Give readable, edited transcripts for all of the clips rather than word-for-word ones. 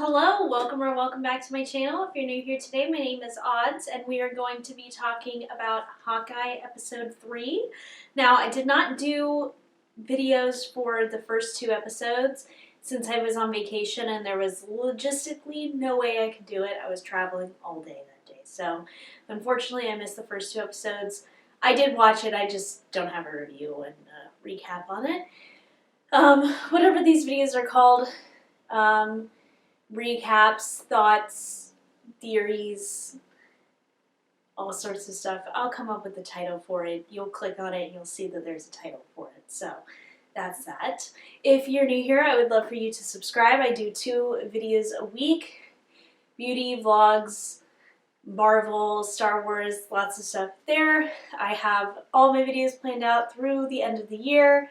Hello, welcome or welcome back to my channel. If you're new here today, my name is Odds, and we are going to be talking about Hawkeye episode 3. Now, I did not do videos for the first 2 episodes since I was on vacation and there was logistically no way I could do it. I was traveling all day that day. So, unfortunately, I missed the first 2 episodes. I did watch it, I just don't have a review and a recap on it. Whatever these videos are called, recaps, thoughts, theories, all sorts of stuff. I'll come up with the title for it. You'll click on it and you'll see that there's a title for it. So that's that. If you're new here, I would love for you to subscribe. I do 2 videos a week. Beauty, vlogs, Marvel, Star Wars, lots of stuff there. I have all my videos planned out through the end of the year.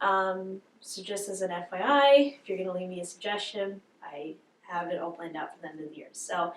So just as an FYI, if you're going to leave me a suggestion, I have it all planned out for the end of the year. So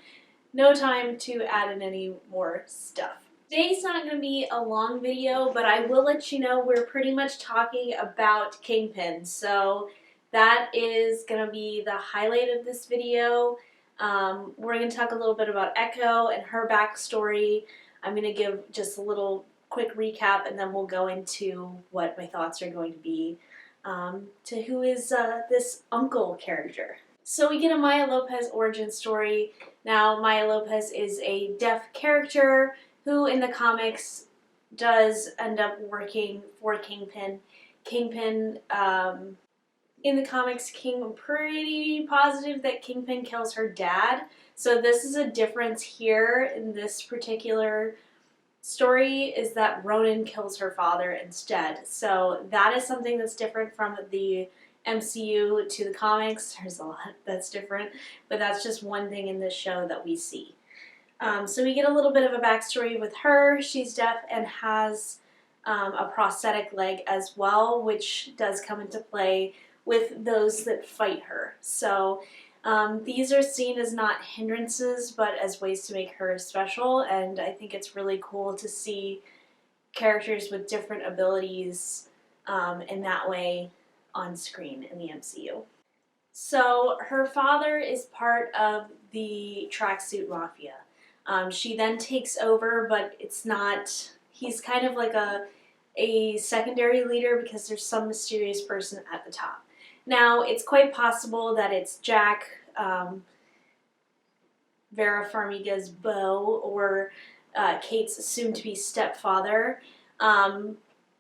no time to add in any more stuff. Today's not going to be a long video, but I will let you know we're pretty much talking about Kingpin. So that is going to be the highlight of this video. We're going to talk a little bit about Echo and her backstory. I'm going to give just a little quick recap and then we'll go into what my thoughts are going to be to who is this uncle character. So we get a Maya Lopez origin story. Now, Maya Lopez is a deaf character who in the comics does end up working for Kingpin. Kingpin, in the comics, I'm pretty positive that Kingpin kills her dad. So this is a difference here in this particular story, is that Ronan kills her father instead. So that is something that's different from the MCU to the comics. There's a lot that's different, but that's just one thing in this show that we see. So we get a little bit of a backstory with her. She's deaf and has a prosthetic leg as well, which does come into play with those that fight her. So these are seen as not hindrances, but as ways to make her special, and I think it's really cool to see characters with different abilities in that way on screen in the MCU. So her father is part of the Tracksuit Mafia. She then takes over, but it's not, he's kind of like a secondary leader because there's some mysterious person at the top. Now, it's quite possible that it's Jack, Vera Farmiga's beau, or Kate's soon-to-be stepfather.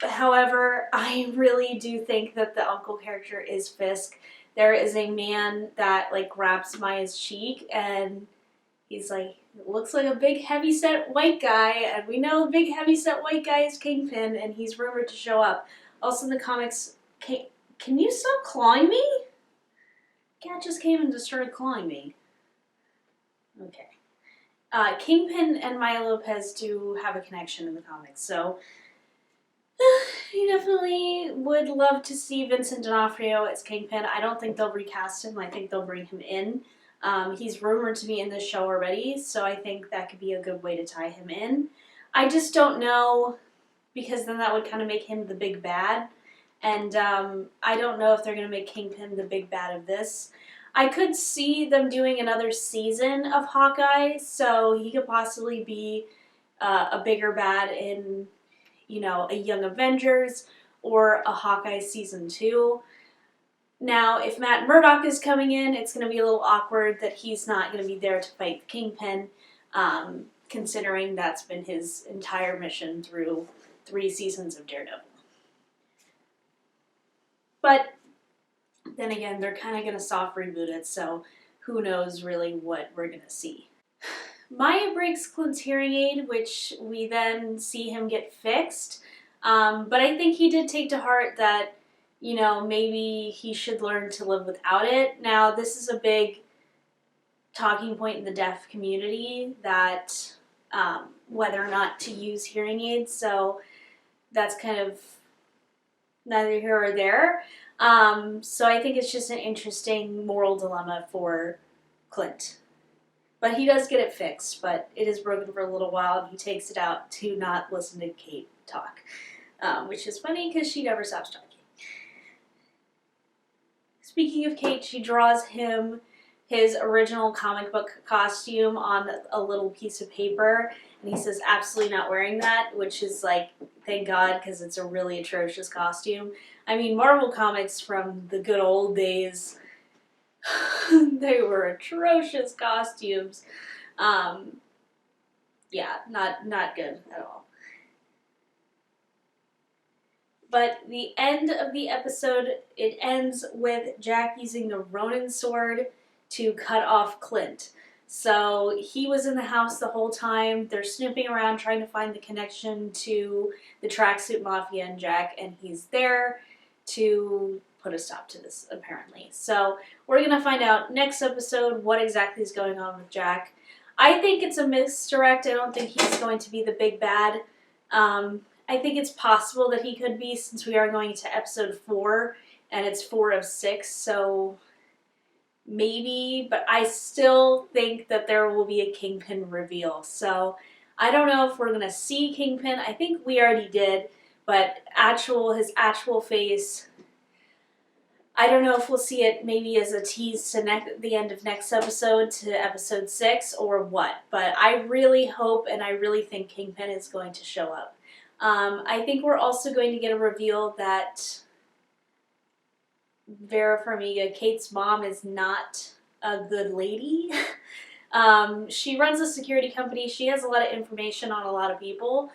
However, I really do think that the uncle character is Fisk. There is a man that like grabs Maya's cheek and he's like, it looks like a big heavyset white guy, and we know a big heavyset white guy is Kingpin, and he's rumored to show up. Also in the comics, can you stop clawing me? Cat just came and just started clawing me. Okay. Kingpin and Maya Lopez do have a connection in the comics, so you definitely would love to see Vincent D'Onofrio as Kingpin. I don't think they'll recast him. I think they'll bring him in. He's rumored to be in this show already, so I think that could be a good way to tie him in. I just don't know, because then that would kind of make him the big bad. And I don't know if they're going to make Kingpin the big bad of this. I could see them doing another season of Hawkeye, so he could possibly be a bigger bad in, you know, a Young Avengers or a Hawkeye season 2. Now, if Matt Murdock is coming in, it's going to be a little awkward that he's not going to be there to fight the Kingpin, considering that's been his entire mission through 3 seasons of Daredevil. But then again, they're kind of going to soft reboot it, so who knows really what we're going to see. Maya breaks Clint's hearing aid, which we then see him get fixed. But I think he did take to heart that, you know, maybe he should learn to live without it. Now, this is a big talking point in the deaf community, that whether or not to use hearing aids, so that's kind of neither here or there. So I think it's just an interesting moral dilemma for Clint. But he does get it fixed, but it is broken for a little while, and he takes it out to not listen to Kate talk, which is funny because she never stops talking. Speaking of Kate, she draws him his original comic book costume on a little piece of paper, and he says absolutely not wearing that, which is like, thank God, because it's a really atrocious costume. I mean, Marvel Comics from the good old days, they were atrocious costumes. Yeah, not good at all. But the end of the episode, it ends with Jack using the Ronin sword to cut off Clint. So he was in the house the whole time. They're snooping around trying to find the connection to the Tracksuit Mafia and Jack, and he's there to put a stop to this, apparently. So we're going to find out next episode what exactly is going on with Jack. I think it's a misdirect. I don't think he's going to be the big bad. I think it's possible that he could be, since we are going to episode 4, and it's 4 of 6, so maybe, but I still think that there will be a Kingpin reveal. So I don't know if we're going to see Kingpin. I think we already did, but his actual face, I don't know if we'll see it maybe as a tease to the end of next episode, to episode 6, or what. But I really hope and I really think Kingpin is going to show up. I think we're also going to get a reveal that Vera Farmiga, Kate's mom, is not a good lady. She runs a security company. She has a lot of information on a lot of people.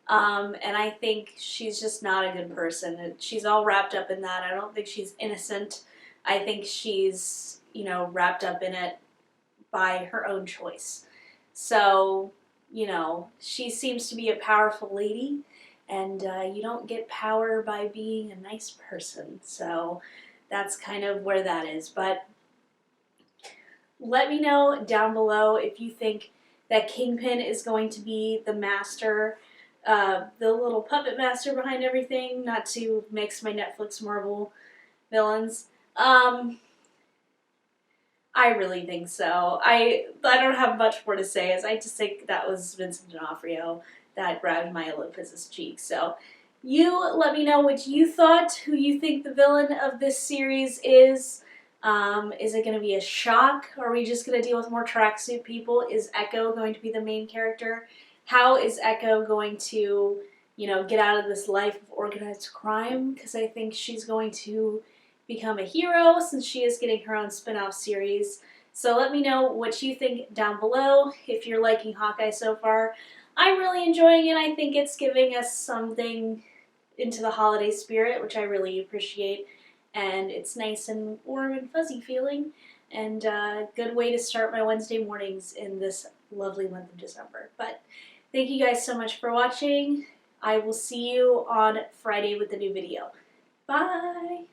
And I think she's just not a good person. She's all wrapped up in that. I don't think she's innocent. I think she's, wrapped up in it by her own choice. So, she seems to be a powerful lady, and you don't get power by being a nice person. So that's kind of where that is. But let me know down below if you think that Kingpin is going to be the master, the little puppet master behind everything, not to mix my Netflix Marvel villains. I really think so. I don't have much more to say, as I just think that was Vincent D'Onofrio that grabbed Maya Lopez's cheek. So you let me know what you thought, who you think the villain of this series is. Is it going to be a shock? Are we just going to deal with more tracksuit people? Is Echo going to be the main character? How is Echo going to, get out of this life of organized crime? Because I think she's going to become a hero, since she is getting her own spin-off series. So let me know what you think down below, if you're liking Hawkeye so far. I'm really enjoying it. I think it's giving us something into the holiday spirit, which I really appreciate. And it's nice and warm and fuzzy feeling, and a good way to start my Wednesday mornings in this lovely month of December. But thank you guys so much for watching. I will see you on Friday with a new video. Bye!